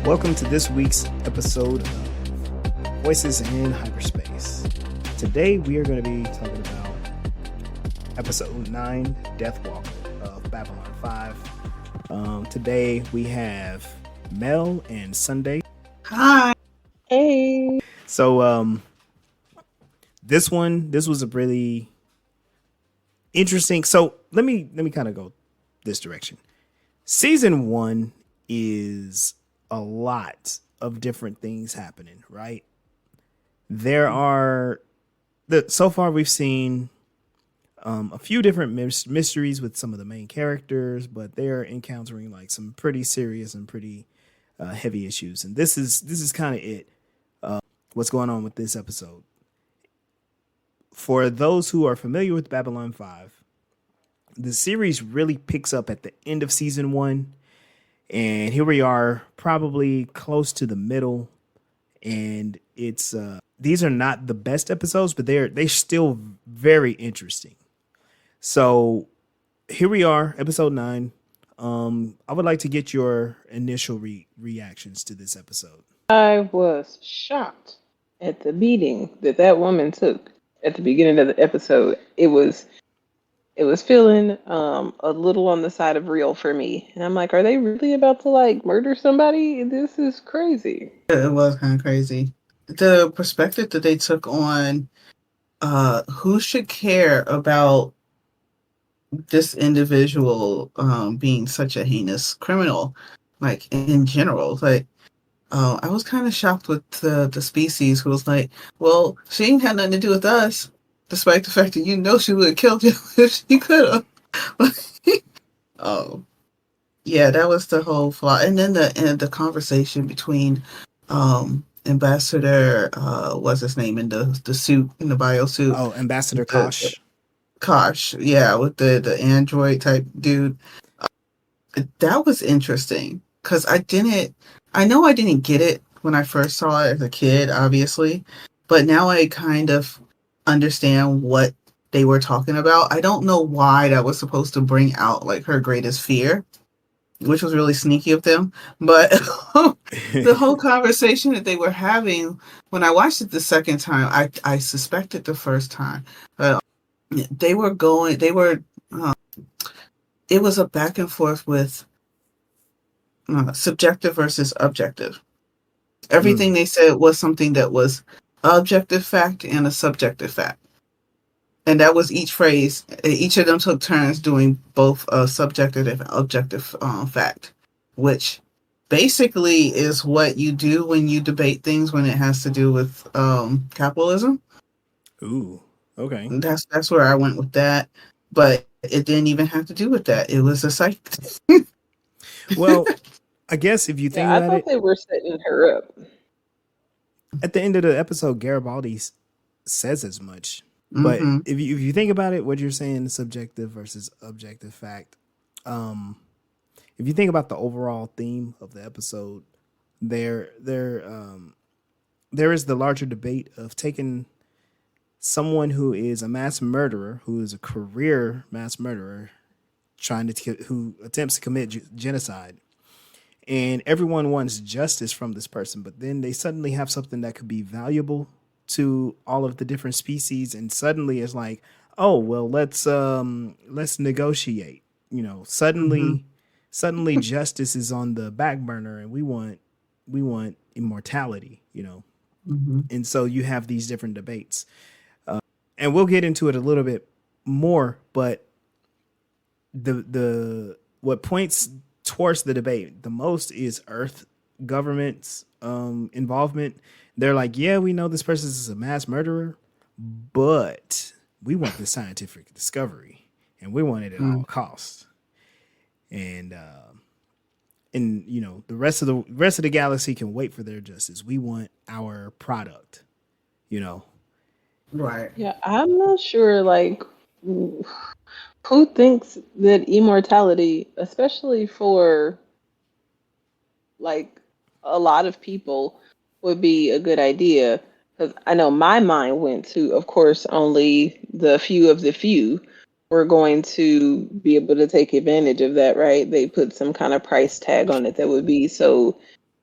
Welcome to this week's episode of Voices in Hyperspace. Today we are going to be talking about episode 9, Death Walk of Babylon 5. Today we have Mel and Sunday. Hi. Hey. So this was a really interesting. So let me kind of go this direction. Season 1 is a lot of different things happening, right? There are so far we've seen a few different mysteries with some of the main characters, but they're encountering like some pretty serious and pretty heavy issues. And this is kind of it. What's going on with this episode? For those who are familiar with Babylon 5, the series really picks up at the end of season 1. And here we are, probably close to the middle, and it's these are not the best episodes, but they're still very interesting. So here we are, episode 9. I would like to get your initial reactions to this episode. I was shocked at the beating that woman took at the beginning of the episode. It was feeling a little on the side of real for me. And I'm like, are they really about to like murder somebody? This is crazy. It was kind of crazy. The perspective that they took on who should care about this individual being such a heinous criminal, like in general. Like, I was kind of shocked with the species who was like, well, she ain't had nothing to do with us. Despite the fact that she would have killed you if she could have. Oh, yeah, that was the whole flaw. And then the conversation between Ambassador, what's his name, in the suit, in the bio suit. Oh, Ambassador Kosh. Kosh, yeah, with the android type dude. That was interesting because I know I didn't get it when I first saw it as a kid, obviously, but now I kind of understand what they were talking about. I don't know why that was supposed to bring out like her greatest fear, which was really sneaky of them. But the whole conversation that they were having, when I watched it the second time, I suspected the first time. It was a back and forth with subjective versus objective. Everything they said was something that was objective fact and a subjective fact. And that was each phrase. Each of them took turns doing both a subjective and objective fact, which basically is what you do when you debate things when it has to do with capitalism. Ooh, okay. That's where I went with that. But it didn't even have to do with that. It was a psych. Well, I guess if you think about it, I thought they were setting her up. At the end of the episode, Garibaldi says as much. But if you think about it, what you're saying, subjective versus objective fact. If you think about the overall theme of the episode, there is the larger debate of taking someone who is a mass murderer, who is a career mass murderer, who attempts to commit genocide. And everyone wants justice from this person, but then they suddenly have something that could be valuable to all of the different species, and suddenly it's like, oh well, let's negotiate. Suddenly justice is on the back burner, and we want immortality. And so you have these different debates, and we'll get into it a little bit more. But the what points towards the debate the most is Earth government's involvement. They're like, yeah, we know this person is a mass murderer, but we want the scientific discovery, and we want it at all costs. And the rest of the galaxy can wait for their justice. We want our product. Right. Yeah, I'm not sure like who thinks that immortality, especially for like a lot of people, would be a good idea. Because I know my mind went to, of course, only the few of the few were going to be able to take advantage of that, right? They put some kind of price tag on it that would be so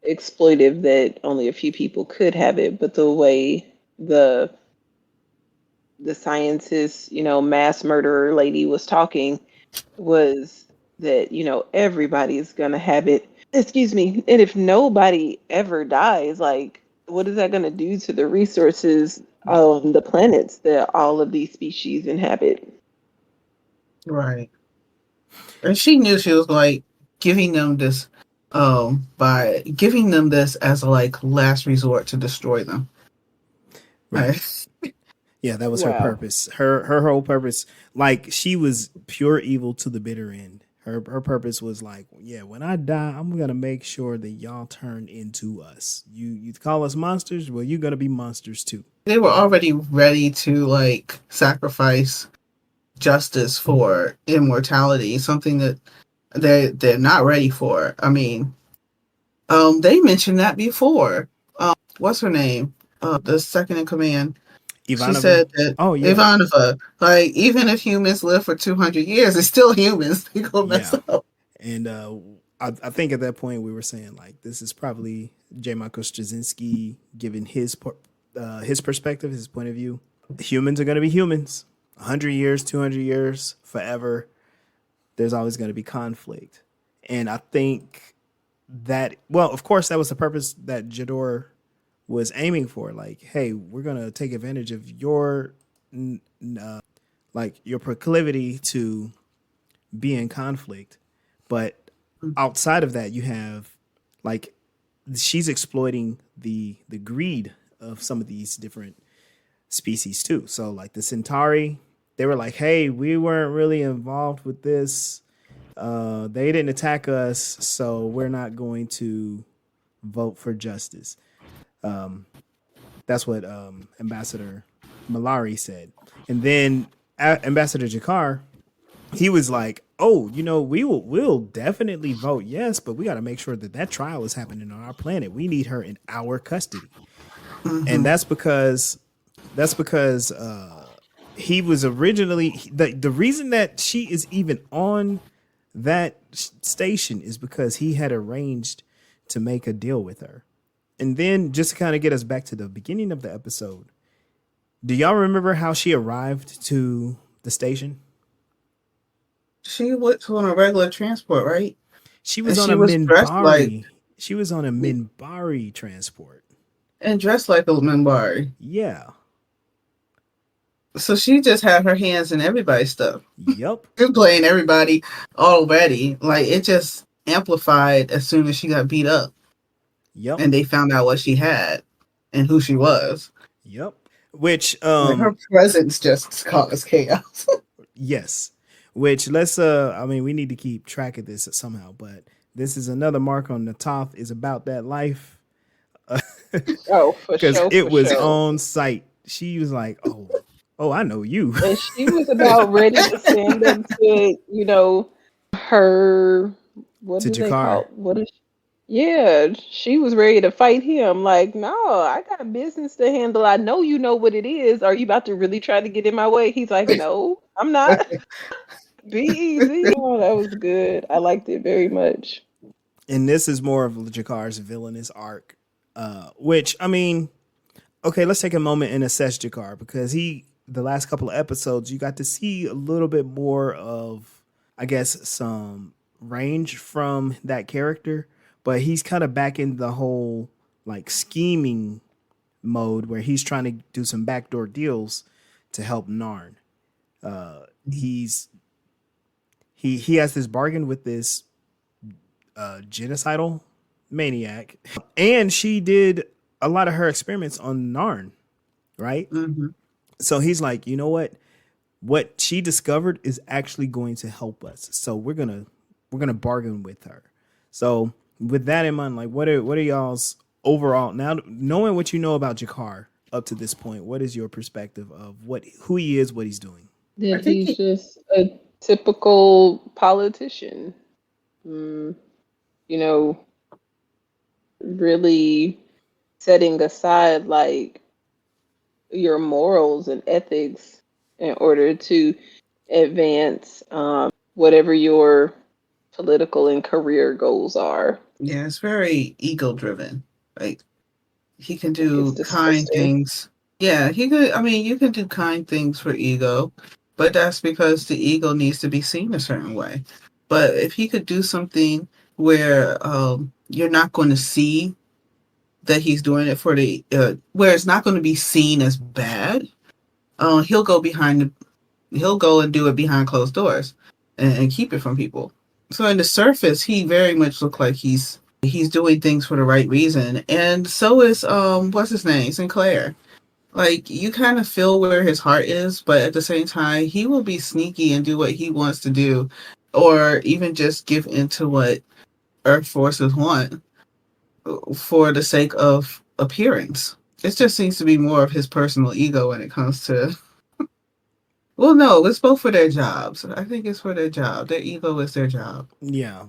exploitive that only a few people could have it, but the way the the scientist, mass murderer lady was talking was that, everybody's gonna have it. Excuse me. And if nobody ever dies, like, what is that gonna do to the resources on the planets that all of these species inhabit? Right. And she knew she was like giving them this by giving them this as a like last resort to destroy them. Right. Right. Yeah, that was her Wow. purpose. Her whole purpose, like she was pure evil to the bitter end. Her purpose was like, yeah, when I die, I'm gonna make sure that y'all turn into us. You call us monsters, well, you're gonna be monsters too. They were already ready to like sacrifice justice for immortality, something that they're not ready for. I mean, they mentioned that before. What's her name? The second in command. She Ivanova. said that Oh yeah, Ivanova, like even if humans live for 200 years, it's still humans. They gonna mess yeah. up. And I think at that point we were saying like this is probably J. Michael Straczynski giving his perspective, his point of view. Humans are gonna be humans. 100 years, 200 years, forever. There's always going to be conflict. And I think that, well, of course, that was the purpose that Jador was aiming for. Like, hey, we're going to take advantage of your proclivity to be in conflict. But outside of that, you have like she's exploiting the greed of some of these different species too. So like the Centauri, they were like, hey, we weren't really involved with this. They didn't attack us, so we're not going to vote for justice. That's what Ambassador Malari said. And then Ambassador Jakar, he was like, "Oh, we'll definitely vote yes, but we got to make sure that that trial is happening on our planet. We need her in our custody." And Mm-hmm. that's because he was originally the reason that she is even on that station is because he had arranged to make a deal with her. And then just to kind of get us back to the beginning of the episode, do y'all remember how she arrived to the station? She was on a regular transport, right? She And was on she a was dressed like Minbari. She was on a Minbari transport. and dressed like a Minbari. Yeah. So she just had her hands in everybody's stuff. Yep. She's playing everybody already. Like it just amplified as soon as she got beat up Yep. and they found out what she had and who she was. Yep. Which Like her presence just caused chaos. yes. Which I mean we need to keep track of this somehow, but this is another mark on the Toth is about that life. Oh, for Because sure, it for was sure. on site. She was like, oh, I know you. And she was about ready to stand up to, her, what To do they Jakar. call, yeah, she was ready to fight him. Like, no, I got business to handle. I know you know what it is. Are you about to really try to get in my way? He's like, no, I'm not. Be easy. Oh, that was good. I liked it very much. And this is more of Jakar's villainous arc. Which, I mean, okay, let's take a moment and assess Jakar because the last couple of episodes, you got to see a little bit more of, I guess, some range from that character, but he's kind of back in the whole like scheming mode where he's trying to do some backdoor deals to help Narn. He's he has this bargain with this genocidal maniac, and she did a lot of her experiments on Narn, right? Mm-hmm. So he's like, you know what she discovered is actually going to help us. So we're gonna bargain with her. So with that in mind, like what are y'all's overall now knowing what you know about Jakar up to this point? What is your perspective of who he is, what he's doing? I That think he's just a typical politician. Mm, you know, really setting aside like your morals and ethics in order to advance whatever your political and career goals are. Yeah, it's very ego driven. Like he can It's do kind disgusting. things. Yeah, he could. I mean, you can do kind things for ego, but that's because the ego needs to be seen a certain way. But if he could do something where you're not going to see that he's doing it for the where it's not going to be seen as bad, he'll go behind the he'll go and do it behind closed doors and keep it from people. So in the surface, he very much looked like he's doing things for the right reason, and so is what's his name, Sinclair. Like you kind of feel where his heart is, but at the same time, he will be sneaky and do what he wants to do, or even just give into what Earth forces want for the sake of appearance. It just seems to be more of his personal ego when it comes to. Well, no, it's both for their jobs. I think it's for their job. Their ego is their job. Yeah.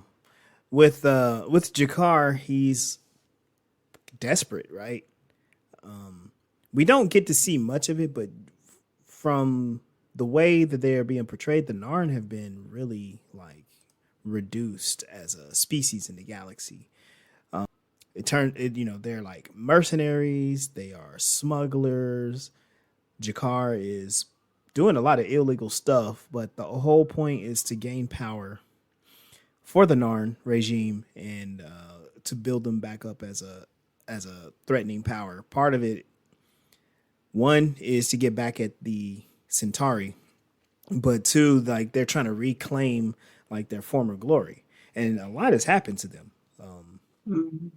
With Jakar, he's desperate, right? We don't get to see much of it, but from the way that they are being portrayed, the Narn have been really like reduced as a species in the galaxy. They're like mercenaries, they are smugglers. Jakar is doing a lot of illegal stuff, but the whole point is to gain power for the Narn regime and to build them back up as a threatening power. Part of it, one, is to get back at the Centauri, but two, like they're trying to reclaim like their former glory, and a lot has happened to them. Mhm.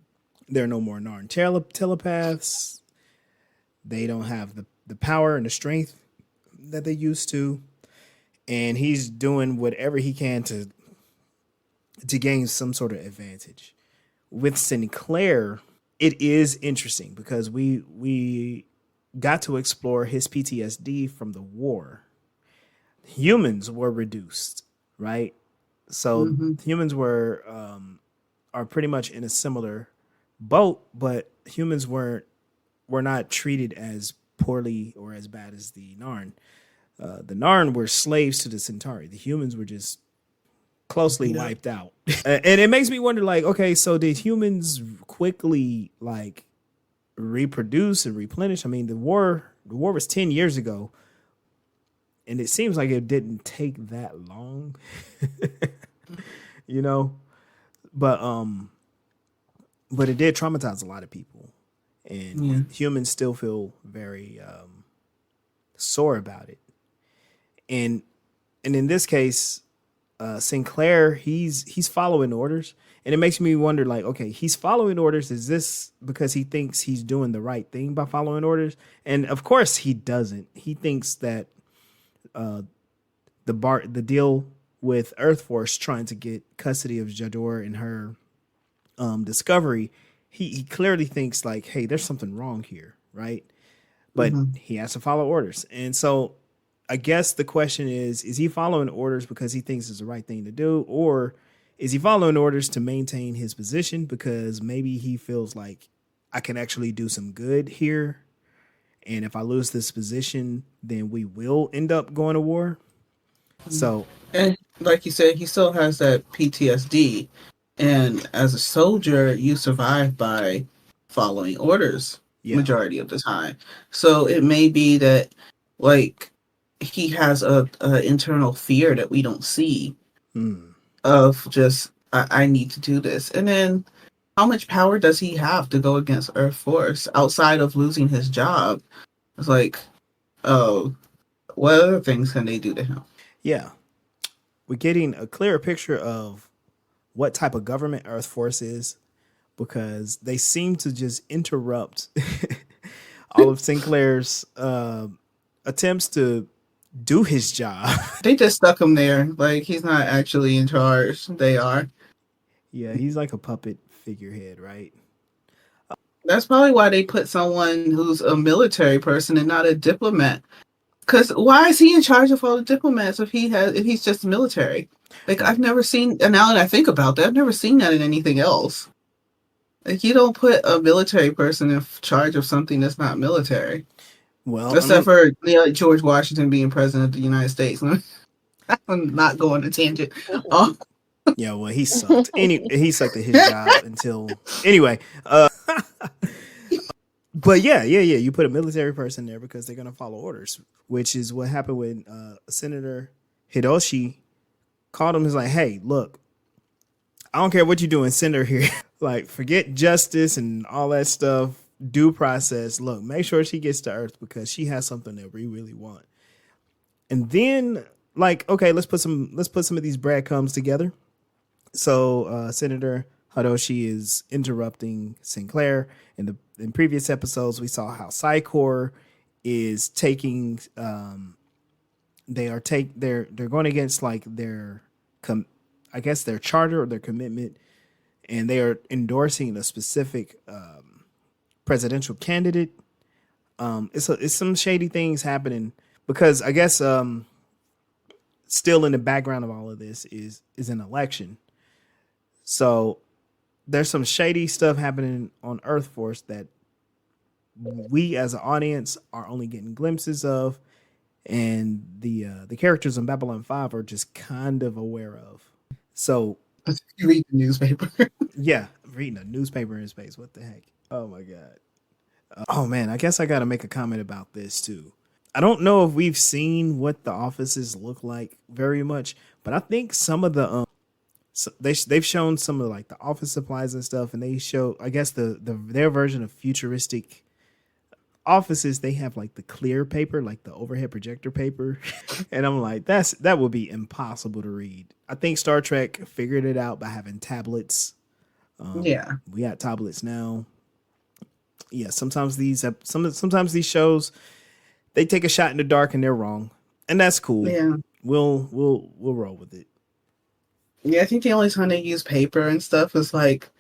There are no more Narn telepaths. They don't have the power and the strength that they used to, and he's doing whatever he can to gain some sort of advantage. With Sinclair, it is interesting because we got to explore his PTSD from the war. Humans were reduced, right? So Mhm. humans are pretty much in a similar boat, but humans were not treated as poorly or as bad as the Narn. The Narn were slaves to the Centauri. The humans were just closely Yeah. wiped out. And it makes me wonder, like, okay, so did humans quickly like reproduce and replenish? I mean, the war was 10 years ago, and it seems like it didn't take that long, you know. But but it did traumatize a lot of people, and Yeah. humans still feel very sore about it. And and in this case, Sinclair, he's following orders, and it makes me wonder, like, okay, he's following orders. Is this because he thinks he's doing the right thing by following orders? And of course, he doesn't. He thinks that the deal with Earth Force trying to get custody of Jador and her discovery, he clearly thinks like, hey, there's something wrong here, right? But Mhm. he has to follow orders, and so I guess the question is he following orders because he thinks it's the right thing to do, or is he following orders to maintain his position because maybe he feels like I can actually do some good here, and if I lose this position, then we will end up going to war. So And like you said, he still has that PTSD. And as a soldier, you survive by following orders yeah, majority of the time. So it may be that, like, he has a internal fear that we don't see mm, of just I need to do this. And then how much power does he have to go against Earth Force outside of losing his job? It's like, oh, what other things can they do to him? yeah, we're getting a clearer picture of what type of government Earth Force is because they seem to just interrupt all of Sinclair's attempts to do his job. They just stuck him there. Like he's not actually in charge. They are. Yeah, he's like a puppet figurehead, right? That's probably why they put someone who's a military person and not a diplomat. Because why is he in charge of all the diplomats if he's just military? Like I've Right. never seen. And now that I think about that, I've never seen that in anything else. Like you don't put a military person in charge of something that's not military, Well, I except mean, for George Washington being president of the United States. I'm not going to tangent. Yeah, well, he sucked. He sucked at his job until anyway. But yeah. You put a military person there because they're gonna follow orders, which is what happened when Senator Hiroshi called him. He's like, "Hey, look, I don't care what you're doing, send her here. Like, forget justice and all that stuff. Due process. Look, make sure she gets to Earth because she has something that we really want." And then, like, okay, let's put some of these breadcrumbs together. So Senator Hiroshi is interrupting Sinclair. In previous episodes, we saw how Psycor is taking. They're going against like their I guess their charter or their commitment, and they are endorsing a specific presidential candidate. It's some shady things happening because I guess still in the background of all of this is an election. So there's some shady stuff happening on Earth Force that we as an audience are only getting glimpses of, and the characters in Babylon 5 are just kind of aware of. So You read the newspaper. yeah, reading a newspaper in space. What the heck? Oh my god. Oh man, I guess I got to make a comment about this too. I don't know if we've seen what the offices look like very much, but I think some of the they've shown some of like the office supplies and stuff, and they show I guess their version of futuristic offices. They have like the clear paper, like the overhead projector paper, and I'm like, that would be impossible to read. I think Star Trek figured it out by having tablets. Yeah. We got tablets now. Yeah, sometimes these shows they take a shot in the dark and they're wrong, and that's cool. Yeah. We'll roll with it. Yeah, I think the only time they use paper and stuff is like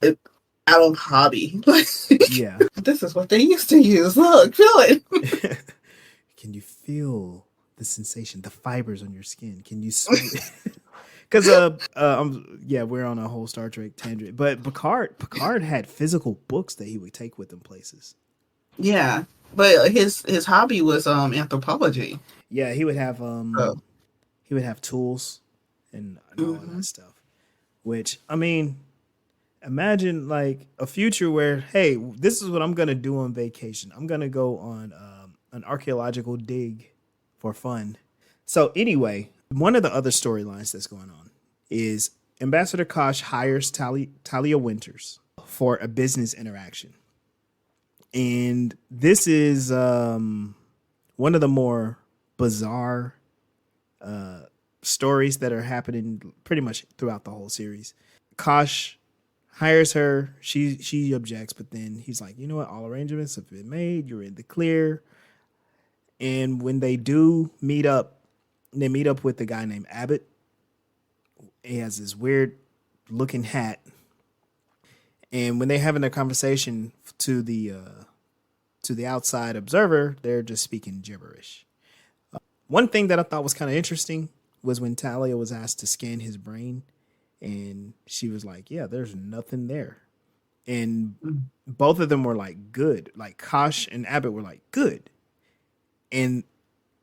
out of hobby. Like, Yeah. this is what they used to use. Look, feel it. Can you feel the sensation, the fibers on your skin? Can you smell it? Because we're on a whole Star Trek tangent, but Picard had physical books that he would take with him places. Yeah, but his hobby was anthropology. Yeah, he would have tools and all of that stuff. Which, I mean, imagine like a future where, hey, this is what I'm gonna do on vacation. I'm gonna go on an archaeological dig for fun. So anyway, one of the other storylines that's going on is Ambassador Kosh hires Talia Winters for a business interaction. And this is one of the more bizarre stories that are happening pretty much throughout the whole series. Kosh hires her. She objects, but then he's like, you know what? All arrangements have been made. You're in the clear. And when they do meet up, they meet up with a guy named Abbott. He has this weird looking hat. And when they're having their conversation to the outside observer, they're just speaking gibberish. One thing that I thought was kind of interesting was when Talia was asked to scan his brain, and she was like, yeah, there's nothing there. And both of them were like, good. Like Kosh and Abbott were like, good. And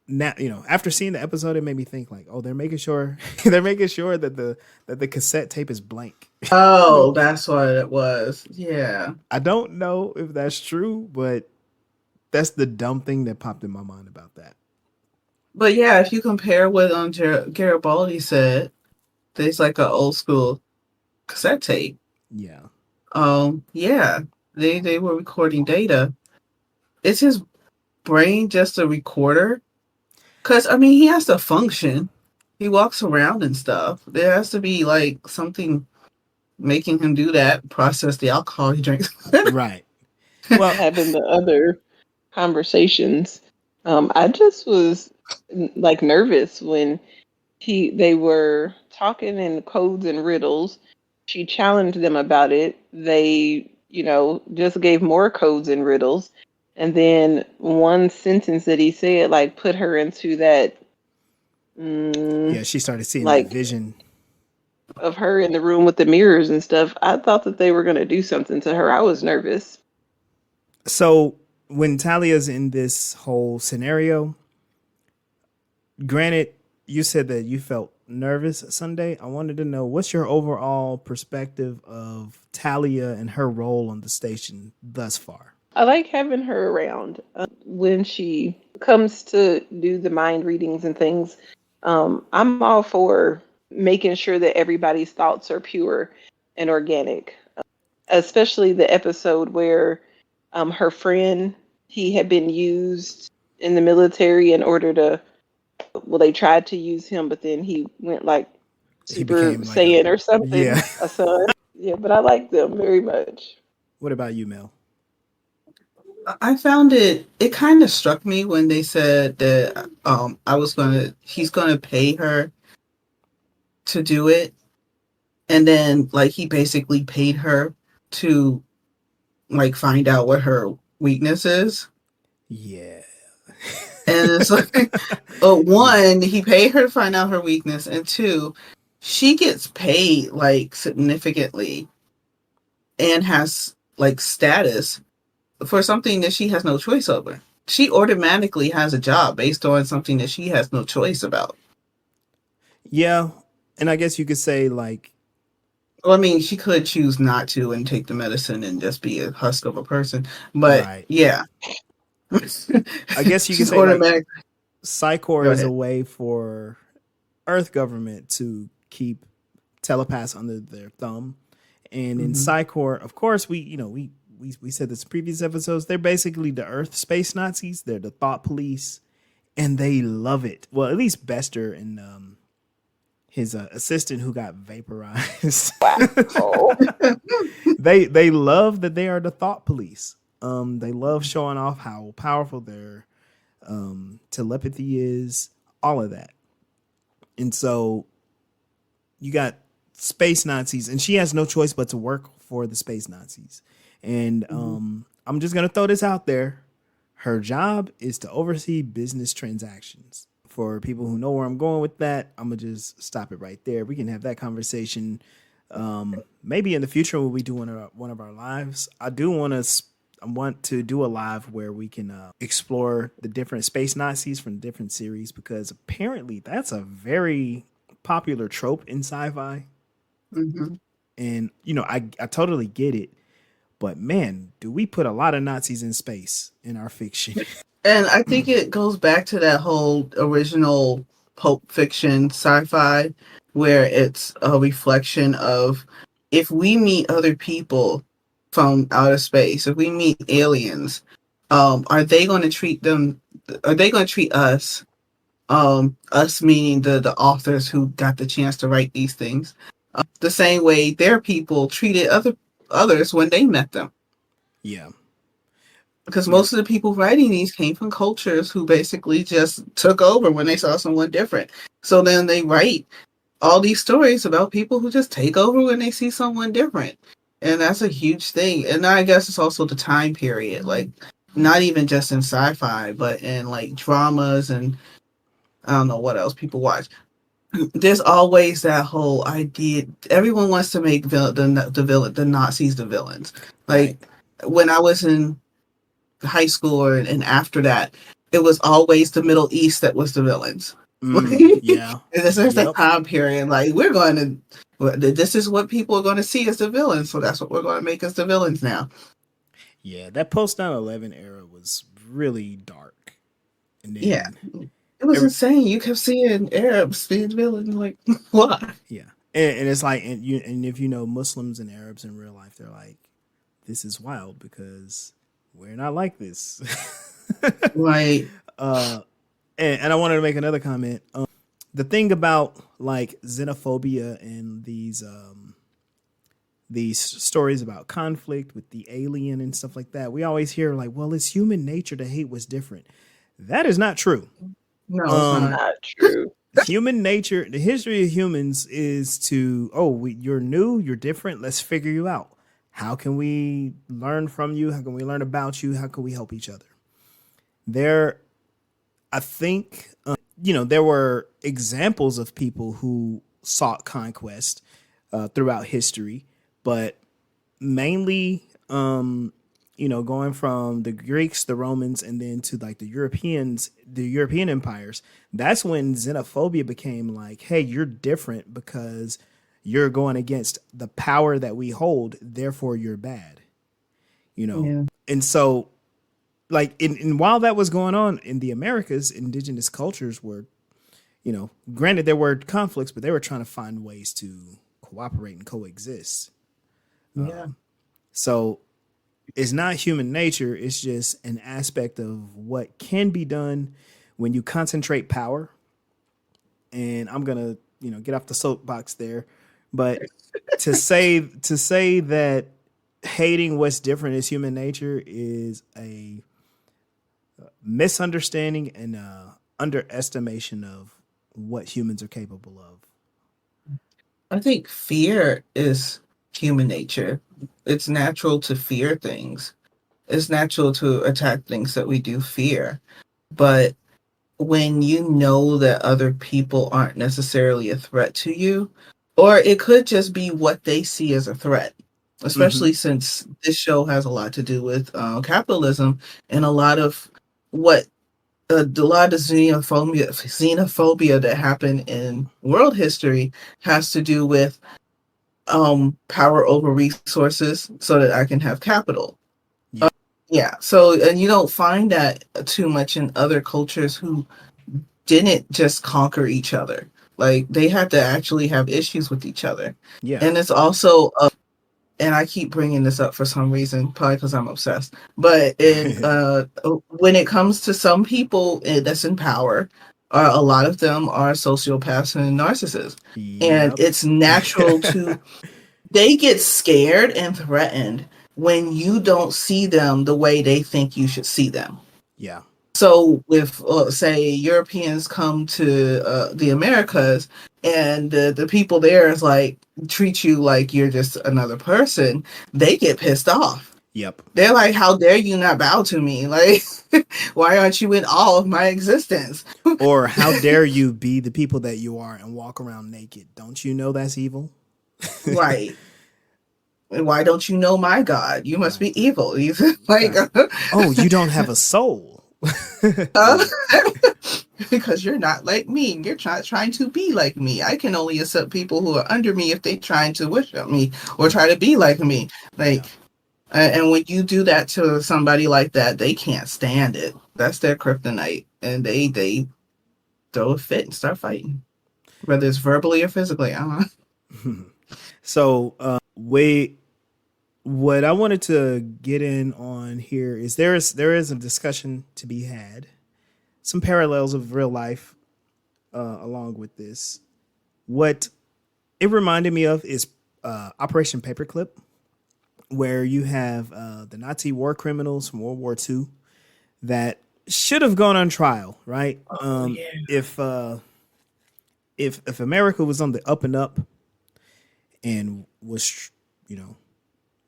now, after seeing the episode, it made me think like, oh, they're making sure that the cassette tape is blank. Oh, that's what it was. Yeah. I don't know if that's true, but that's the dumb thing that popped in my mind about that. But yeah, if you compare what Garibaldi said, there's like an old school cassette tape. Yeah. Yeah, they were recording data. Is his brain just a recorder? Because, I mean, he has to function. He walks around and stuff. There has to be, like, something making him do that, process the alcohol he drinks. Right. Well, having the other conversations, I just was, like, nervous when they were talking in codes and riddles. She challenged them about it. They, just gave more codes and riddles. And then one sentence that he said, like, put her into that. Yeah, she started seeing that vision of her in the room with the mirrors and stuff. I thought that they were going to do something to her. I was nervous. So when Talia's in this whole scenario, granted, you said that you felt nervous Sunday. I wanted to know what's your overall perspective of Talia and her role on the station thus far. I like having her around when she comes to do the mind readings and things. I'm all for making sure that everybody's thoughts are pure and organic, especially the episode where her friend, he had been used in the military in order to, well, they tried to use him, but then he went like He Super became like a Saiyan or something, yeah. a son. Yeah, but I like them very much. What about you, Mel? I found it kind of struck me when they said that he's gonna pay her to do it, and then like he basically paid her to like find out what her weakness is. Yeah. And it's like, one, he paid her to find out her weakness, and two, she gets paid like significantly and has like status for something that she has no choice over. She automatically has a job based on something that she has no choice about. Yeah. And I guess you could say like Well, I mean, she could choose not to and take the medicine and just be a husk of a person, but right. yeah, I guess you could she's say like automatic. Psychor Go is a ahead. way for Earth government to keep telepaths under their thumb. And in Hmm. Psychor, of course, we said this in previous episodes, they're basically the Earth space Nazis. They're the thought police, and they love it. Well, at least Bester and his assistant who got vaporized. Wow. They love that they are the thought police. They love showing off how powerful their telepathy is, all of that. And so you got space Nazis, and she has no choice but to work for the space Nazis. And Hmm. I'm just gonna throw this out there. Her job is to oversee business transactions. For people who know where I'm going with that, I'm gonna just stop it right there. We can have that conversation maybe in the future when we do one of our lives. I want to do a live where we can explore the different space Nazis from different series because apparently that's a very popular trope in sci-fi. Hmm. And I totally get it, but man, do we put a lot of Nazis in space in our fiction? And I think it goes back to that whole original Pulp Fiction sci-fi, where it's a reflection of if we meet other people from outer space, if we meet aliens, are they going to treat them? Are they going to treat us? Us meaning the authors who got the chance to write these things, the same way their people treated others when they met them. Yeah, Because yeah, most of the people writing these came from cultures who basically just took over when they saw someone different. So then they write all these stories about people who just take over when they see someone different. And that's a huge thing. And I guess it's also the time period, like not even just in sci-fi, but in like dramas and I don't know what else people watch. There's always that whole idea. Everyone wants to make the Nazis the villains. right. Like when I was in high school and after that, it was always the Middle East that was the villains. Yeah, And this is that yep, time period. Like we're going to, this is what people are going to see as the villains. So that's what we're going to make as the villains now. yeah. That post 9/11 era was really dark, and Yeah, then it was every insane. You kept seeing Arabs being villains. Like why? yeah, and it's like and if you know Muslims and Arabs in real life, they're like, this is wild because we're not like this. Like uh, and I wanted to make another comment. The thing about like xenophobia and these stories about conflict with the alien and stuff like that, we always hear like, well, it's human nature to hate what's different. That is not true. no, it's Um, not. Not true. Human nature, the history of humans is to, you're new, you're different. Let's figure you out. How can we learn from you? How can we learn about you? How can we help each other? There, I think, there were examples of people who sought conquest throughout history, but mainly going from the Greeks, the Romans, and then to like the European empires. That's when xenophobia became like, hey, you're different because you're going against the power that we hold, therefore you're bad. You know, Yeah. and so like in while that was going on in the Americas, indigenous cultures were, granted there were conflicts, but they were trying to find ways to cooperate and coexist. Yeah. So it's not human nature, it's just an aspect of what can be done when you concentrate power. And I'm gonna, get off the soapbox there. But to say that hating what's different is human nature is a misunderstanding and underestimation of what humans are capable of. I think fear is human nature. It's natural to fear things. It's natural to attack things that we do fear. But when you know that other people aren't necessarily a threat to you, or it could just be what they see as a threat, Mm-hmm. especially since this show has a lot to do with capitalism and a lot of what a lot of xenophobia that happened in world history has to do with power over resources so that I can have capital. Yeah. Yeah. So, and you don't find that too much in other cultures who didn't just conquer each other. Like they had to actually have issues with each other. Yeah. And it's also, and I keep bringing this up for some reason, probably because I'm obsessed. But when it comes to some people that's in power, a lot of them are sociopaths and narcissists, and Yep. it's natural to they get scared and threatened when you don't see them the way they think you should see them. Yeah. So, if say Europeans come to the Americas, and the people there is like treat you like you're just another person, they get pissed off. Yep. They're like, "How dare you not bow to me? Like, why aren't you in awe of my existence?" Or how dare you be the people that you are and walk around naked? Don't you know that's evil? Right. Why don't you know my God? You must Right. be evil. He's like, Right. Oh, you don't have a soul. uh, Yeah. because you're not like me. You're trying to be like me. I can only accept people who are under me if they trying to worship me or try Right. to be like me. Like, Yeah. and when you do that to somebody like that, they can't stand it. That's their kryptonite, and they throw a fit and start fighting, whether it's verbally or physically. I don't know. So, we what I wanted to get in on here is there is a discussion to be had, some parallels of real life along with this. What it reminded me of is Operation Paperclip, where you have the Nazi war criminals from World War II that should have gone on trial, right? Oh yeah. If America was on the up and up and was, you know,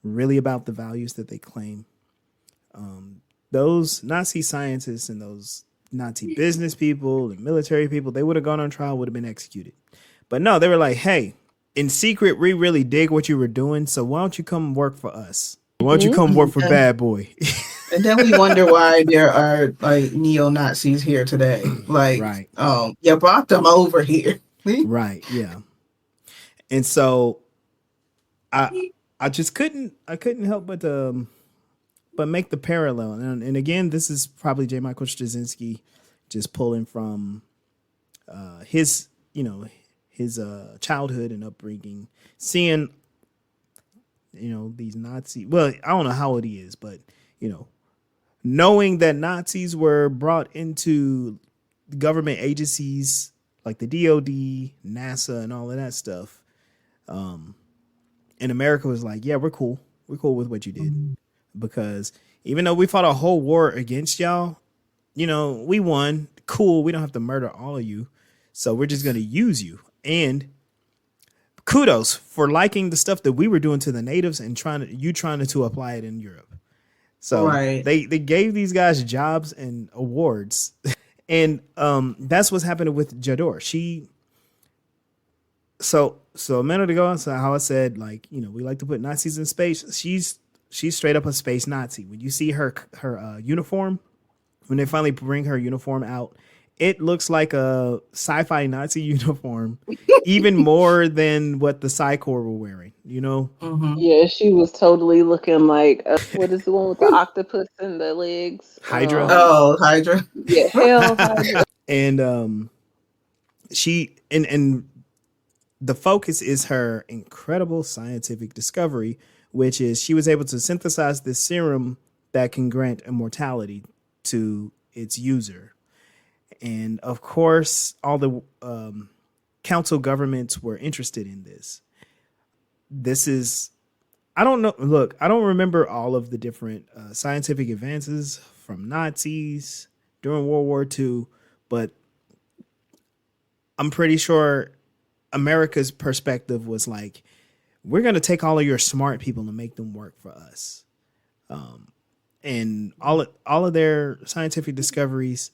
really about the values that they claim, those Nazi scientists and those Nazi business people and military people, they would have gone on trial, would have been executed. But no, they were like, hey, in secret, we really dig what you were doing. So why don't you come work for us? Why don't you come work for Bad Boy? And then we wonder why there are like neo Nazis here today. Like, Right. you brought them over here. Right. Yeah. And so I just couldn't help but make the parallel. And again, this is probably J. Michael Straczynski just pulling from his, his childhood and upbringing, seeing, these Nazi. Well, I don't know how old he is, but knowing that Nazis were brought into government agencies like the DOD, NASA, and all of that stuff. And America was like, yeah, we're cool. We're cool with what you did. Because even though we fought a whole war against y'all, we won. Cool. We don't have to murder all of you. So we're just going to use you. And kudos for liking the stuff that we were doing to the natives and trying to apply it in Europe. So Right. they gave these guys jobs and awards. And that's what's happening with Jador. So a minute ago, so how I said, like, we like to put Nazis in space. She's she's straight up a space Nazi. When you see her uniform, when they finally bring her uniform out, it looks like a sci-fi Nazi uniform, even more than what the Psi Corps were wearing. You know, Mm-hmm. Yeah, she was totally looking like what is the one with the octopus and the legs? Hydra. Oh, Hydra. Yeah, hell Hydra. And she and the focus is her incredible scientific discovery, which is she was able to synthesize this serum that can grant immortality to its user. And of course, all the council governments were interested in this. This is, I don't know. Look, I don't remember all of the different scientific advances from Nazis during World War II, but I'm pretty sure America's perspective was like, we're going to take all of your smart people and make them work for us. And all of their scientific discoveries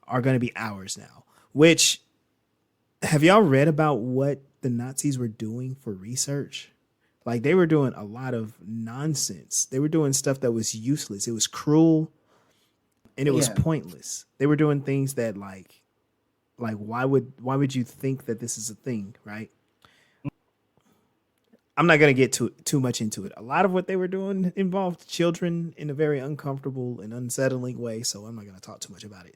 are going to be ours now. Which, have y'all read about what the Nazis were doing for research? Like, they were doing a lot of nonsense. They were doing stuff that was useless. It was cruel and it was pointless. They were doing things that like why would you think that this is a thing, right? I'm not going to get too much into it. A lot of what they were doing involved children in a very uncomfortable and unsettling way, so I'm not going to talk too much about it.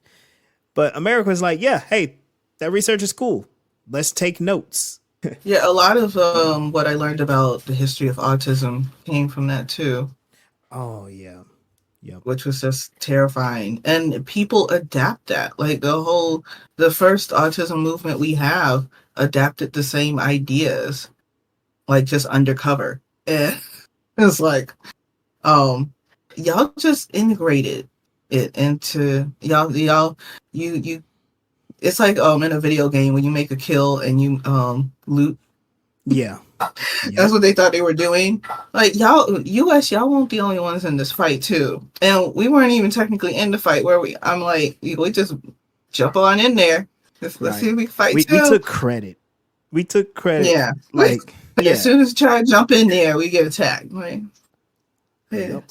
But America was like, yeah, hey, that research is cool. Let's take notes. Yeah, a lot of what I learned about the history of autism came from that too. Oh, yeah. Yep. Which was just terrifying. And people adapt that. Like the first autism movement we have adapted the same ideas, like just undercover. And it's like, y'all just integrated it into you it's like in a video game when you make a kill and you loot. Yeah. That's what they thought they were doing. Like, y'all, y'all won't be the only ones in this fight too. And we weren't even technically in the fight I'm like, we just jump on in there. Let's see if we can fight too. We took credit. Yeah. Like, yeah. As soon as we try to jump in there, we get attacked. Like, yeah. Yep.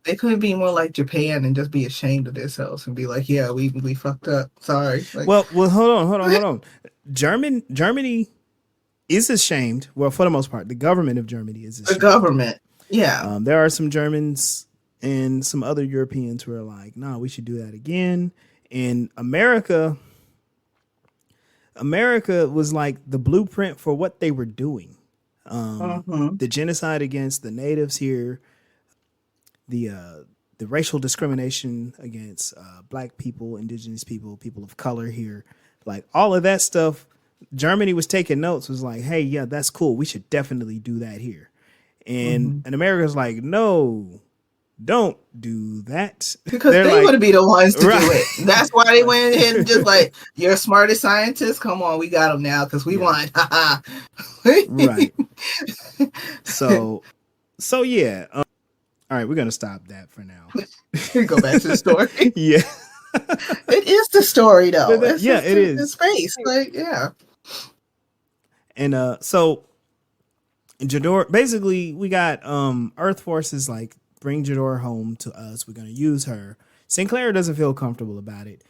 They couldn't be more like Japan and just be ashamed of themselves and be like, yeah, we fucked up. Sorry. Like, well, hold on. Germany is ashamed. Well, for the most part, the government of Germany is ashamed. The government. Yeah. There are some Germans and some other Europeans who are like, nah, we should do that again. And America was like the blueprint for what they were doing. The genocide against the natives here, the racial discrimination against black people, indigenous people, people of color here, like all of that stuff. Germany was taking notes, was like, hey, yeah, that's cool. We should definitely do that here. And America's like, no, don't do that. Because they want to be the ones to do it. That's why they went ahead and just like, you're smartest scientists. Come on, we got them now because we won. Right. So yeah. All right, we're going to stop that for now. Go back to the story. Yeah. It is the story, though. It is. In space. Like, yeah. And so Jador, basically we got Earth forces like, bring Jador home to us. We're going to use her. Sinclair doesn't feel comfortable about it.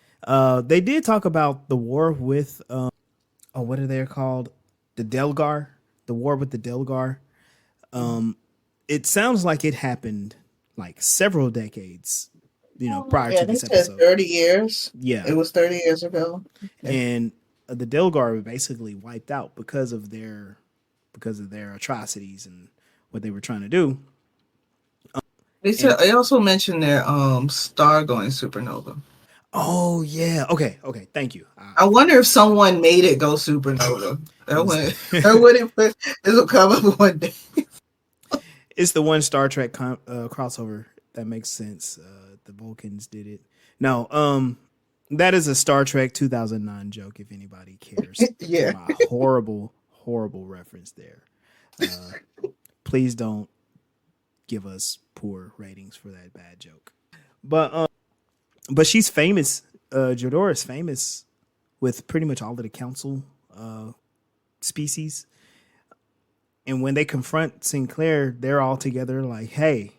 They did talk about the war with, what are they called? The Delgar, the war with the Delgar. It sounds like it happened like several decades, prior to this episode. 30 years. Yeah. It was 30 years ago. And the Delgar were basically wiped out because of their atrocities and what they were trying to do. They also mentioned their star going supernova. Oh yeah. Okay. Thank you. I wonder if someone made it go supernova. This will come up one day. It's the one Star Trek crossover that makes sense. The Vulcans did it. No, that is a Star Trek 2009 joke. If anybody cares, yeah, horrible reference there. Please don't give us poor ratings for that bad joke. But she's famous. Jador is famous with pretty much all of the council species. And when they confront Sinclair, they're all together like, hey,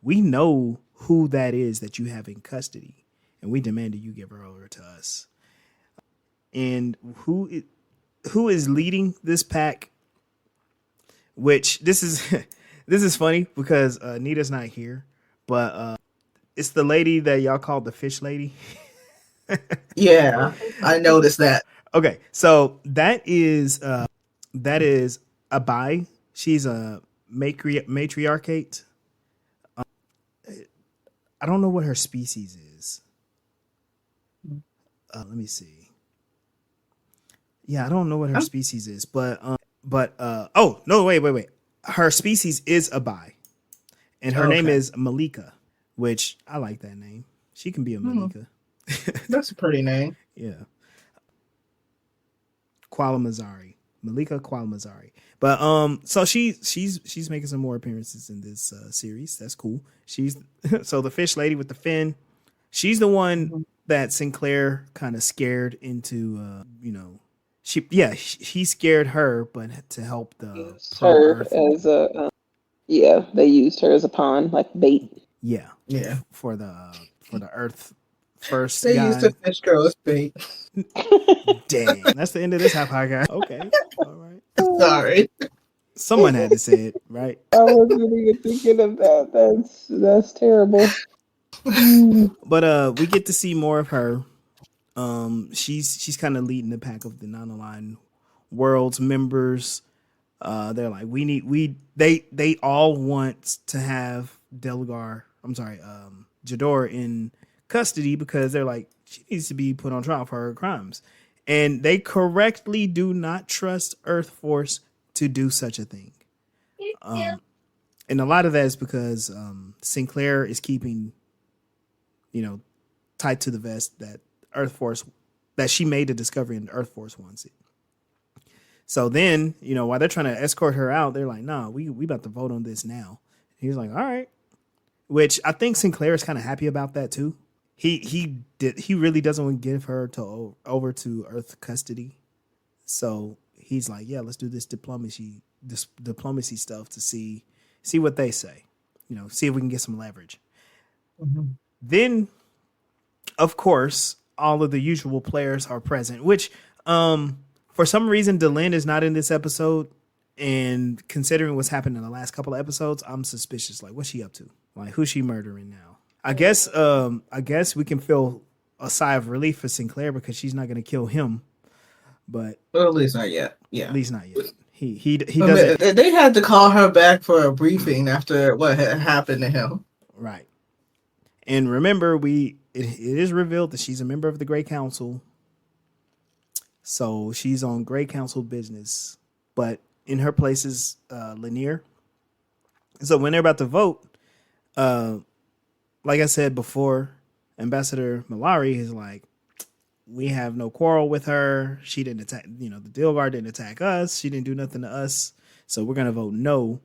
we know who that is that you have in custody, and we demand that you give her over to us. And who is leading this pack? Which this is this is funny because Nita's not here, but it's the lady that y'all called the fish lady. Yeah, I noticed that. Okay, so that is Abai. She's a matriarchate. I don't know what her species is. Let me see. Yeah, I don't know what her Oh, species is, but oh no, wait. Her species is Abai, and her name okay. is Malika, which I like that name. She can be a Hmm, Malika. that's a pretty name. Yeah, Kwalamazari, Malika Kwalamazari. But so she's making some more appearances in this series. That's cool. She's so the fish lady with the fin. She's the one Mhm. that Sinclair kind of scared into. He scared her, but to help the Used pro her Earth. as a yeah, they used her as a pawn, like bait. Yeah, Yeah, for the Earth first they used the guy. fish girl as bait. Dang, that's the end of this podcast. Okay, all right. Sorry. Someone had to say it, right? I wasn't even thinking of that. That's terrible. Mm. But we get to see more of her. She's kind of leading the pack of the non-aligned world's members. They're like, they all want to have Jador in custody because they're like, she needs to be put on trial for her crimes. And they correctly do not trust Earth Force to do such a thing. And a lot of that is because Sinclair is keeping, you know, tied to the vest that Earth Force, that she made the discovery and Earth Force wants it. So then, while they're trying to escort her out, they're like, "Nah, we about to vote on this now." He's like, "All right," which I think Sinclair is kind of happy about that too. He really doesn't want to give her to over to Earth custody, so he's like, "Yeah, let's do this diplomacy stuff to see what they say, see if we can get some leverage." Mhm. Then, of course, all of the usual players are present, which for some reason Delenn is not in this episode. And considering what's happened in the last couple of episodes, I'm suspicious. Like, what's she up to? Like, who's she murdering now? I guess we can feel a sigh of relief for Sinclair because she's not gonna kill him, but Well, at least not yet. at Yeah. least not yet. He I doesn't. mean, they had to call her back for a briefing after what had happened to him. Right. And remember, it is revealed that she's a member of the Great Council. So she's on Great Council business. But in her place is Lanier. So when they're about to vote, uh, like I said before, Ambassador Malari is like, we have no quarrel with her. She didn't attack, the Dilgar didn't attack us. She didn't do nothing to us. So we're going to vote no.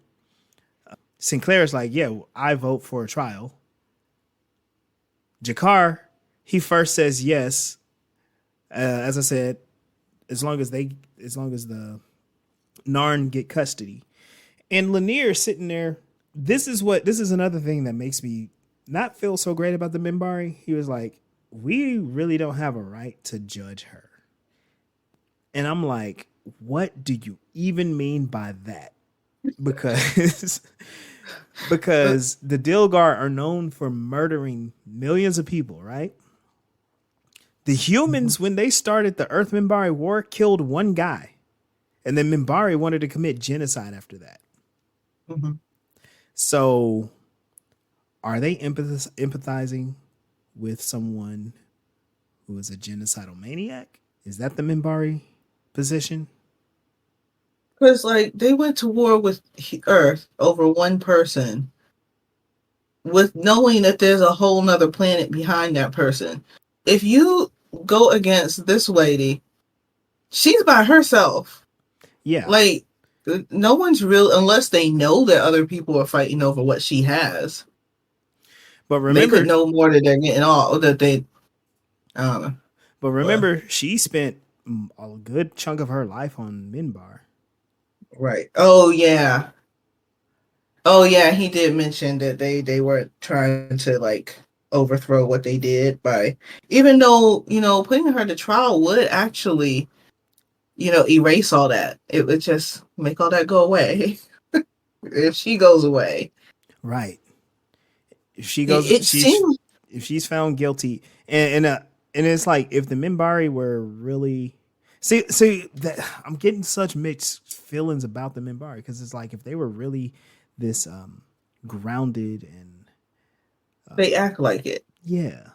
Sinclair's like, yeah, I vote for a trial. Jakar, he first says yes. As I said, as long as the Narn get custody. And Lanier sitting there. This is another thing that makes me not feel so great about the Minbari. He was like, we really don't have a right to judge her. And I'm like, what do you even mean by that? Because because the Dilgar are known for murdering millions of people, right? The humans, when they started the Earth Minbari War, killed one guy. And then Minbari wanted to commit genocide after that. Mm-hmm. So are they empathizing with someone who is a genocidal maniac? Is that the Minbari position? Because, like, they went to war with Earth over one person, with knowing that there's a whole nother planet behind that person. If you go against this lady, she's by herself. Yeah. Like, no one's real unless they know that other people are fighting over what she has. But They remember, could know more that they're getting all that they. I don't know. but remember, she spent a good chunk of her life on Minbar. Right. Oh yeah. Oh yeah, he did mention that they were trying to like overthrow what they did by, even though putting her to trial would actually erase all that. It would just make all that go away if she goes away. Right. If she It, goes, it seems if she's found guilty, and it's like if the Minbari were really see that I'm getting such mixed feelings about the Minbari because it's like if they were really this grounded and they act like it. yeah,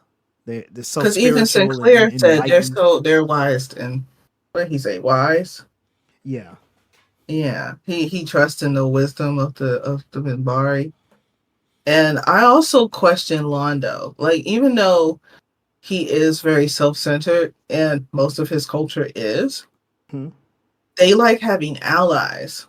they're so Because even spiritual and Sinclair said enlightened. they're wise and what did he say, wise? Yeah. Yeah, he trusts in the wisdom of the Minbari. And I also question Londo. Like, even though he is very self-centered and most of his culture is, Hmm. they like having allies.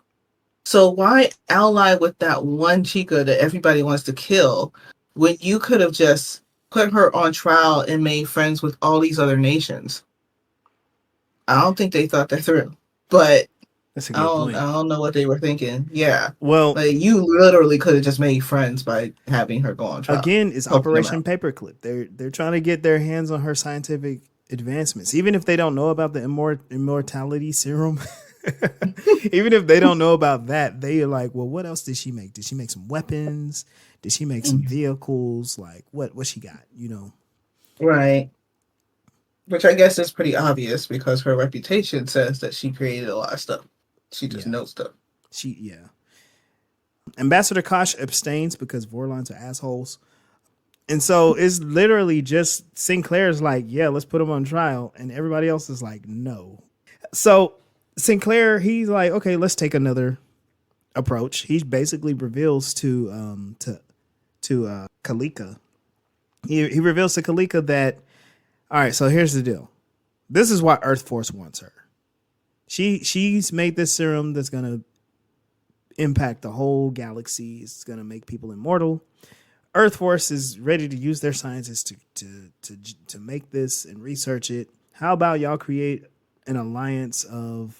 So why ally with that one chica that everybody wants to kill when you could have just put her on trial and made friends with all these other nations? I don't think they thought that through. But That's a I good don't point. I don't know what they were thinking. Yeah. Well, Like you literally could have just made friends by having her go on trial. again, it's Helping them Operation out. Paperclip. They're trying to get their hands on her scientific advancements, even if they don't know about the immortality serum. Even if they don't know about that, they are like, well, what else did she make? Did she make some weapons? Did she make some vehicles? Like what she got? You know? Right. Which I guess is pretty obvious because her reputation says that she created a lot of stuff. She just Yeah, knows stuff. yeah. Ambassador Kosh abstains because Vorlons are assholes. And so it's literally just Sinclair's like, yeah, let's put him on trial. And everybody else is like, no. So Sinclair, he's like, okay, let's take another approach. He basically reveals to Kalika. He reveals to Kalika that, all right, so here's the deal. This is why Earth Force wants her. She's made this serum that's gonna impact the whole galaxy. It's gonna make people immortal. Earth Force is ready to use their scientists to make this and research it. How about y'all create an alliance of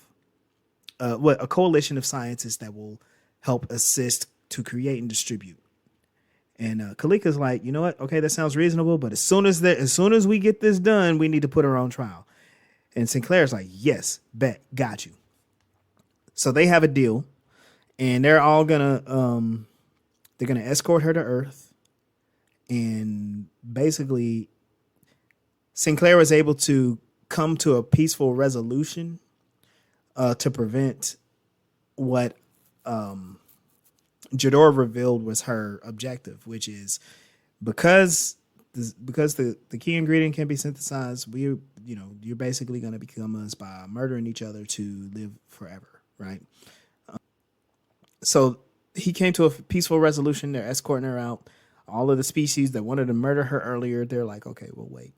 a coalition of scientists that will help assist to create and distribute. And Kalika's like, you know what? Okay, that sounds reasonable. But as soon as we get this done, we need to put her on trial. And Sinclair's like, yes, bet, got you. So they have a deal, and they're all they're gonna escort her to Earth, and basically Sinclair was able to come to a peaceful resolution to prevent what Jador revealed was her objective, which is because the key ingredient can be synthesized, you're basically going to become us by murdering each other to live forever, right? So he came to a peaceful resolution. They're escorting her out. All of the species that wanted to murder her earlier, they're like, okay, we'll wait.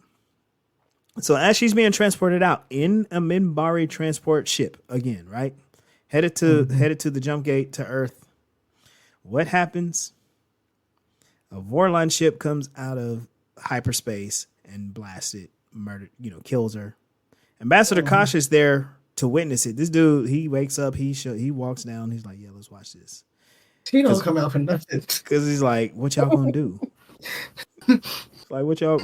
So as she's being transported out in a Minbari transport ship again, right? Headed to the jump gate to Earth. What happens? A Vorlon ship comes out of hyperspace and blasts it, kills her. Ambassador Kosh is there to witness it. This dude, he wakes up, he walks down, he's like, yeah, let's watch this. She don't come out for nothing. Because he's like, what y'all gonna do? Like, what y'all,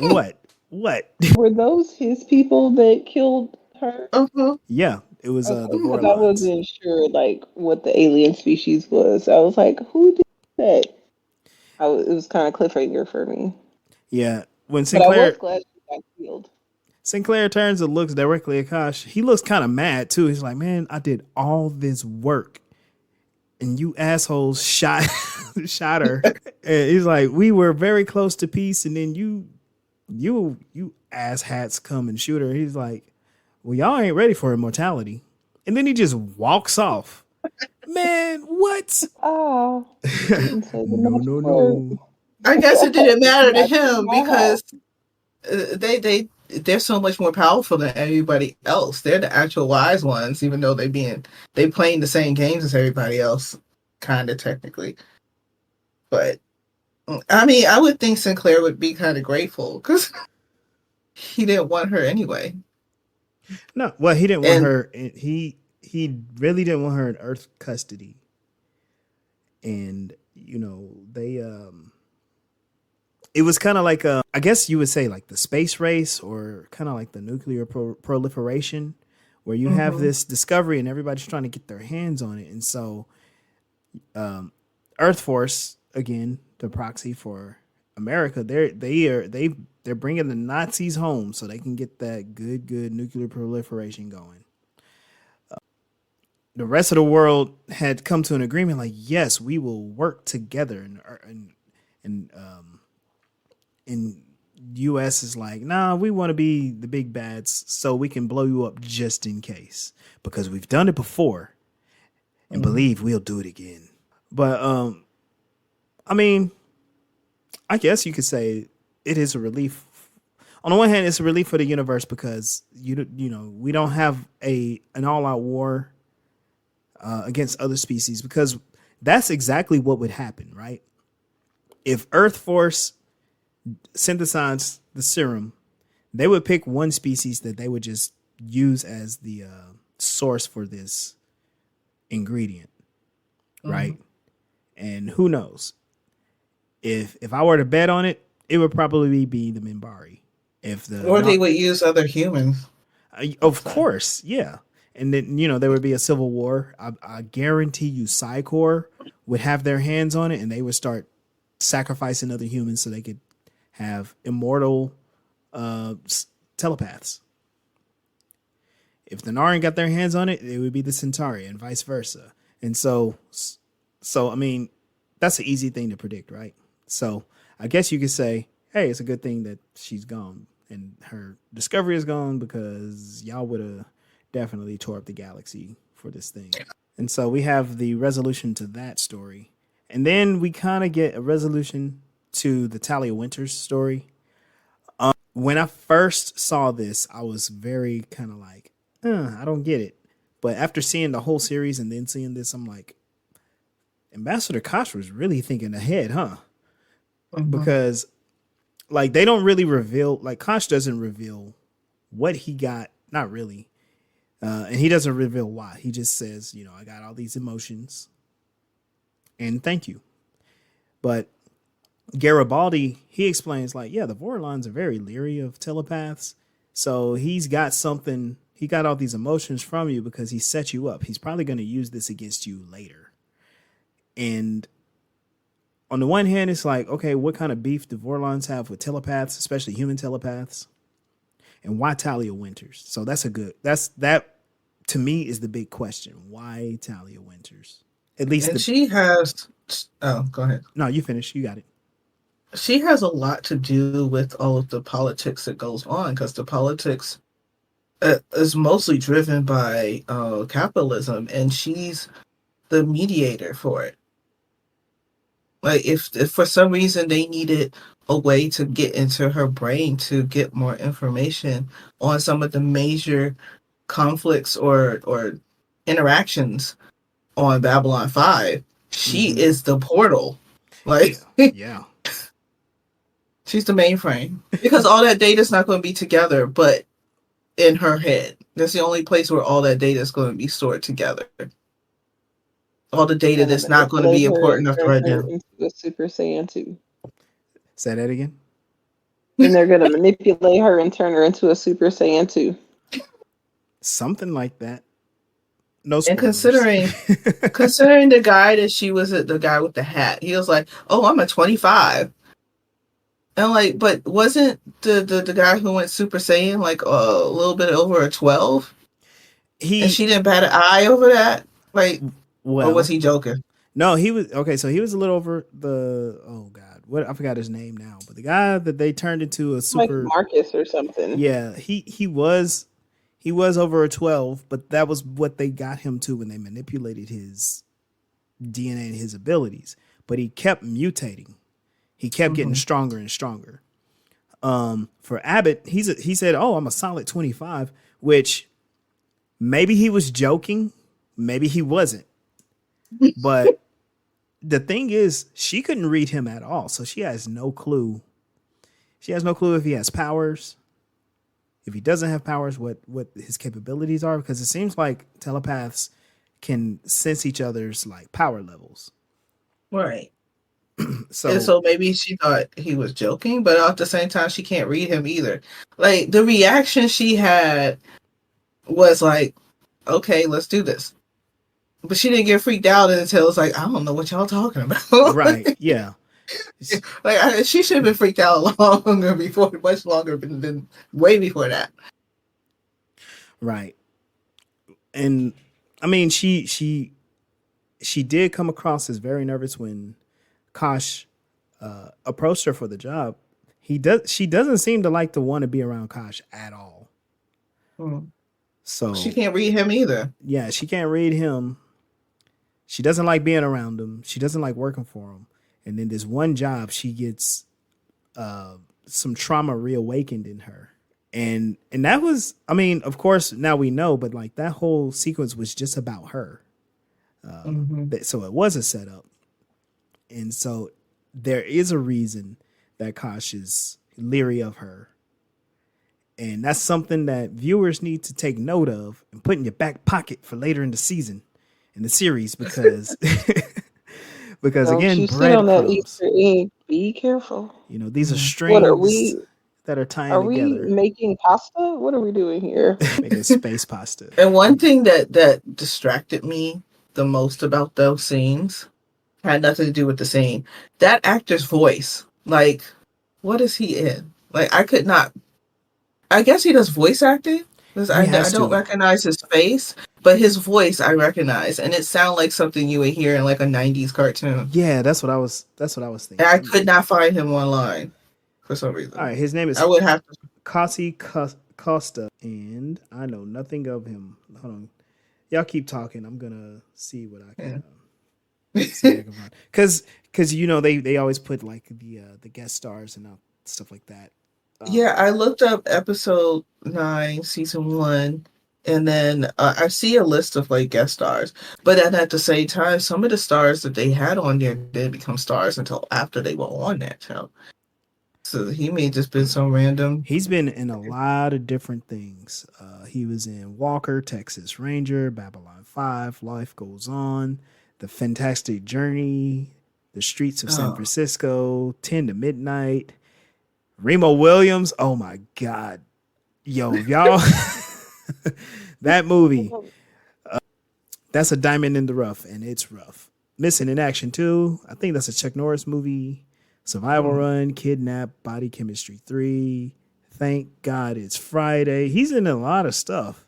what? Were those his people that killed her? Uh-huh. Yeah, it was Okay, the because I Vorlons. wasn't sure like what the alien species was. I was like, who did that? It was kind of cliffhanger for me. Yeah, when But I was glad she got killed. Sinclair turns and looks directly at Kosh, he looks kind of mad too. He's like, man, I did all this work and you assholes shot her. And he's like, we were very close to peace, and then you ass hats come and shoot her. He's like, well, y'all ain't ready for immortality. And then he just walks off. Man, what? Oh, didn't say the No, magic no, word. no. I guess it didn't matter to Not him my house. because they're so much more powerful than everybody else. They're the actual wise ones, even though they playing the same games as everybody else, kind of technically. But I mean, I would think Sinclair would be kind of grateful because he didn't want her anyway. No, well, he didn't want And her. He really didn't want her in Earth custody. and they it was kind of like I guess you would say like the space race or kind of like the nuclear proliferation, where you have Mm-hmm. this discovery and everybody's trying to get their hands on it, and so Earth Force, again the proxy for America, they're bringing the Nazis home so they can get that good nuclear proliferation going. The rest of the world had come to an agreement like, yes, we will work together, and US is like, nah, we want to be the big bads so we can blow you up just in case, because we've done it before and Mm-hmm. believe we'll do it again. But I mean, I guess you could say it is a relief. On the one hand, it's a relief for the universe because we don't have an all out war against other species, because that's exactly what would happen, right? If Earth Force synthesized the serum, they would pick one species that they would just use as the source for this ingredient, Mm-hmm. right? And who knows? If I were to bet on it, it would probably be the Minbari. If the Or they would use other humans. Of So. course, yeah. And then there would be a civil war. I guarantee you, Psycor would have their hands on it, and they would start sacrificing other humans so they could have immortal telepaths. If the Naran got their hands on it, it would be the Centauri, and vice versa. And so I mean, that's an easy thing to predict, right? So I guess you could say, hey, it's a good thing that she's gone and her discovery is gone, because y'all would have definitely tore up the galaxy for this thing. And so we have the resolution to that story. And then we kind of get a resolution to the Talia Winters story. When I first saw this, I was very kind of like, I don't get it. But after seeing the whole series and then seeing this, I'm like, Ambassador Kosh was really thinking ahead, huh? Mm-hmm. Because like they don't really reveal, like Kosh doesn't reveal what he got, not really. And he doesn't reveal why. He just says, I got all these emotions and thank you. But Garibaldi, he explains like, yeah, the Vorlons are very leery of telepaths. So he's got something, he got all these emotions from you because he set you up. He's probably going to use this against you later. And on the one hand, it's like, okay, what kind of beef do Vorlons have with telepaths, especially human telepaths? And why Talia Winters? So that to me is the big question. Why Talia Winters? At least And she has. Oh, go ahead. no, you finish. You got it. She has a lot to do with all of the politics that goes on, because the politics is mostly driven by capitalism, and she's the mediator for it. Like if for some reason they needed a way to get into her brain to get more information on some of the major conflicts or interactions on Babylon 5, she Mm-hmm. is the portal. Like Yeah. Yeah. she's the mainframe. Because all that data is not going to be together, but in her head. That's the only place where all that data is going to be stored together. All the data Gonna that's not going to manipulate be her important and enough to turn write her down. into a Super Saiyan 2. Say that again. Then they're gonna manipulate her and turn her into a Super Saiyan 2. Something like that. No And spoilers. considering the guy that she was, the guy with the hat, he was like, "Oh, I'm a 25." And like, but wasn't the guy who went Super Saiyan like a little bit over a 12? And he she didn't bat an eye over that? Like, or was well, he joking? no, he was okay. So he was a little over the oh god, what I forgot his name now, but the guy that they turned into a Like super Marcus or something. yeah, he was over a 12, but that was what they got him to when they manipulated his DNA and his abilities. But he kept mutating. He kept getting Mm-hmm. stronger and stronger. For Abbott, he said, "Oh, I'm a solid 25," which maybe he was joking, maybe he wasn't. But the thing is, she couldn't read him at all, so she has no clue. She has no clue if he has powers, if he doesn't have powers, what his capabilities are, because it seems like telepaths can sense each other's like power levels. Right. And So so maybe she thought he was joking, but at the same time, she can't read him either. Like the reaction she had was like, "Okay, let's do this," but she didn't get freaked out until it's like, "I don't know what y'all talking about." right, yeah, She should have been freaked out longer before, much longer than way before that. right. And I mean, she did come across as very nervous when Kosh approached her for the job. She doesn't seem to like to want to be around Kosh at all. Mm. She So can't read him either. yeah, she can't read him. She doesn't like being around him. She doesn't like working for him. And then this one job, she gets some trauma reawakened in her. And that was, I mean, of course, now we know, but like that whole sequence was just about her. Hmm. So it was a setup. And so there is a reason that Kosh is leery of her. And that's something that viewers need to take note of and put in your back pocket for later in the season, in the series, because because Don't again, you sit on that breadcrumbs. Easter egg. Be careful. You know, these are What are strings we? that are tying Are we together, making pasta? What are we doing here? making space pasta. And one thing that distracted me the most about those scenes had nothing to do with the scene. That actor's voice, like, what is he in? Like, I could not. I guess he does voice acting because He I has don't to. recognize his face, but his voice I recognize, and it sounds like something you would hear in like a '90s cartoon. Yeah, that's what I was. That's what I was And thinking. I could not find him online for some All reason. right, his name I is would have to. Kasi Costa, and I know nothing of him. Hold on, y'all keep talking. I'm gonna see what I can. See what I can find. Because you know they always put like the guest stars and stuff like that. Yeah, I looked up episode 9, season 1, and then I see a list of like guest stars. But then at the same time, some of the stars that they had on there didn't become stars until after they were on that show. So he may just been some random. He's been in a lot of different things. He was in Walker, Texas Ranger, Babylon 5, Life Goes On, The Fantastic Journey, The Streets of San Oh, Francisco, 10 to Midnight, Remo Williams. Oh my God. Yo, y'all, that movie, that's a diamond in the rough, and it's rough. Missing in Action 2, I think that's a Chuck Norris movie. Survival mm. Run, Kidnap, Body Chemistry 3. Thank God it's Friday. He's in a lot of stuff.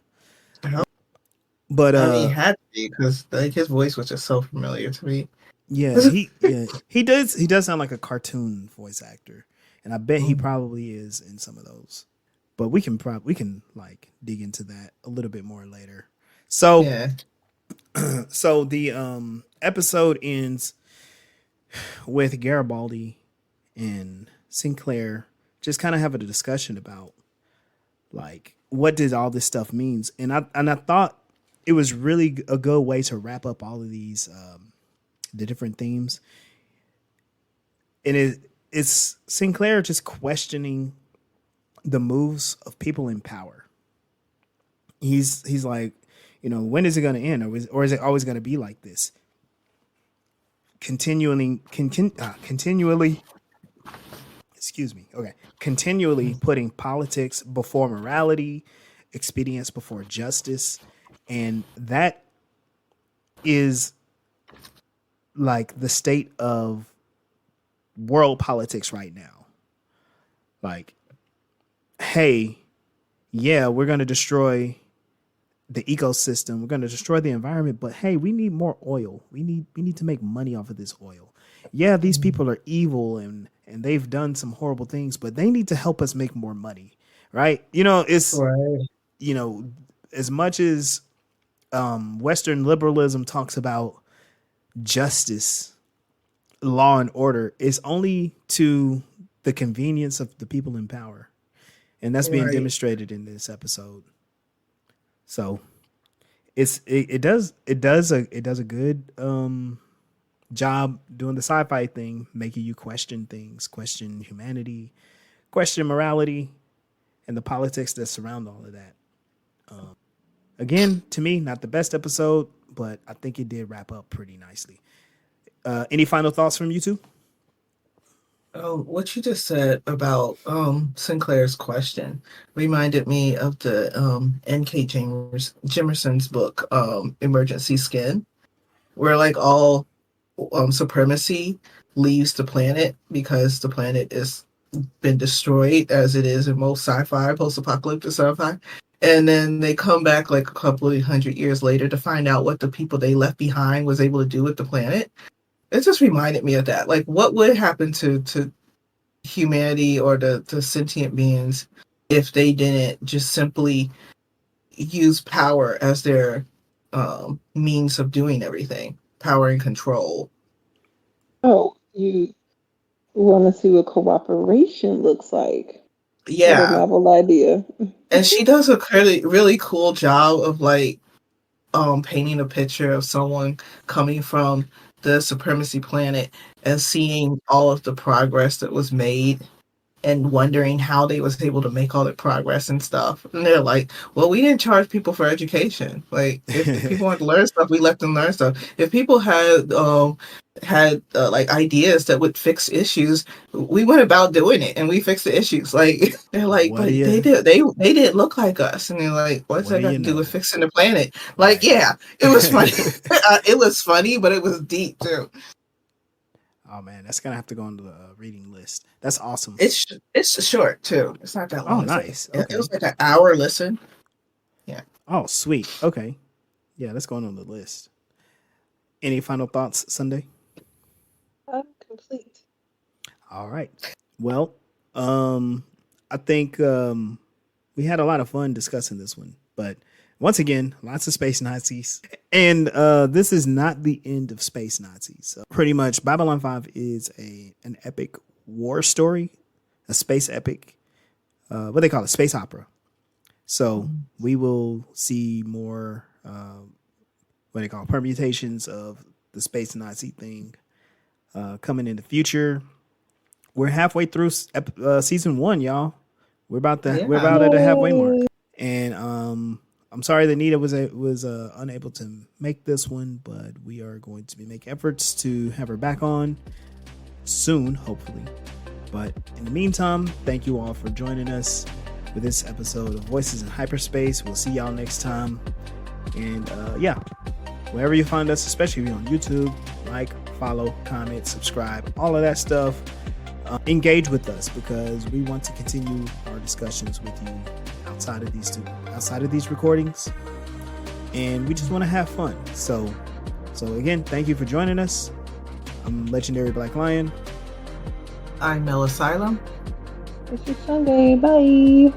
But I mean, he had to be because like his voice was just so familiar to me. yeah, he does sound like a cartoon voice actor. And I bet he probably is in some of those. But we can like dig into that a little bit more later. So Yeah. so the episode ends with Garibaldi and Sinclair just kind of having a discussion about like what did all this stuff means, and I thought it was really a good way to wrap up all of these the different themes, and it's Sinclair just questioning the moves of people in power. He's like, you know, when is it going to end, or is it always going to be like this? Continually, excuse me. Okay. Continually putting politics before morality, expedience before justice. And that is like the state of world politics right now. Like, hey, yeah, we're going to destroy the ecosystem. We're going to destroy the environment, but hey, we need more oil. We need to make money off of this oil. Yeah, these people are evil and they've done some horrible things, but they need to help us make more money, right? You know, it's Right. you know, as much as Western liberalism talks about justice, law and order, it's only to the convenience of the people in power, and that's being Right. demonstrated in this episode. So it does a good job doing the sci-fi thing, making you question things, question humanity, question morality, and the politics that surround all of that. Again, to me, not the best episode, but I think it did wrap up pretty nicely. Any final thoughts from you two? What you just said about Sinclair's question reminded me of the N.K. Jemisin's book, Emergency Skin, where like all supremacy leaves the planet because the planet is been destroyed as it is in most sci-fi, post-apocalyptic sci-fi. And then they come back like a couple of hundred years later to find out what the people they left behind was able to do with the planet. It just reminded me of that. Like, what would happen to humanity or the sentient beings if they didn't just simply use power as their means of doing everything, power and control. Oh, you want to see what cooperation looks like? What a Yeah, novel idea. and she does a really cool job of like painting a picture of someone coming from the supremacy planet and seeing all of the progress that was made and wondering how they was able to make all the progress and stuff. And they're like, well, we didn't charge people for education. Like if people want to learn stuff, we let them learn stuff. If people had like ideas that would fix issues, we went about doing it and we fixed the issues. Like they're like, What but do you, they didn't look like us. And they're like, what's what that do got you to do know? with fixing the planet? Like, Right. yeah, it was funny. It was funny, but it was deep too. Oh man, that's gonna have to go on the reading list. That's awesome. It's short too. It's not that Oh, long. nice. It Okay. was like an hour listen. Yeah. Oh, sweet. Okay. Yeah, that's going on the list. Any final thoughts, Sunday? I'm complete. All right. Well, I think we had a lot of fun discussing this one, but once again, lots of space Nazis, and this is not the end of space Nazis. So pretty much, Babylon 5 is an epic war story, a space epic, what they call it, space opera. So we will see more, what they call permutations of the space Nazi thing coming in the future. We're halfway through season 1, y'all. We're about at the halfway mark, and I'm sorry that Nita was unable to make this one, but we are going to make efforts to have her back on soon, hopefully. But in the meantime, thank you all for joining us for this episode of Voices in Hyperspace. We'll see y'all next time, and yeah, wherever you find us, especially if you're on YouTube, like, follow, comment, subscribe, all of that stuff. Engage with us because we want to continue our discussions with you outside of these recordings, and we just want to have fun. So again, thank you for joining us. I'm Legendary Black Lion. I'm Mel Asylum. This is Sunday. Bye.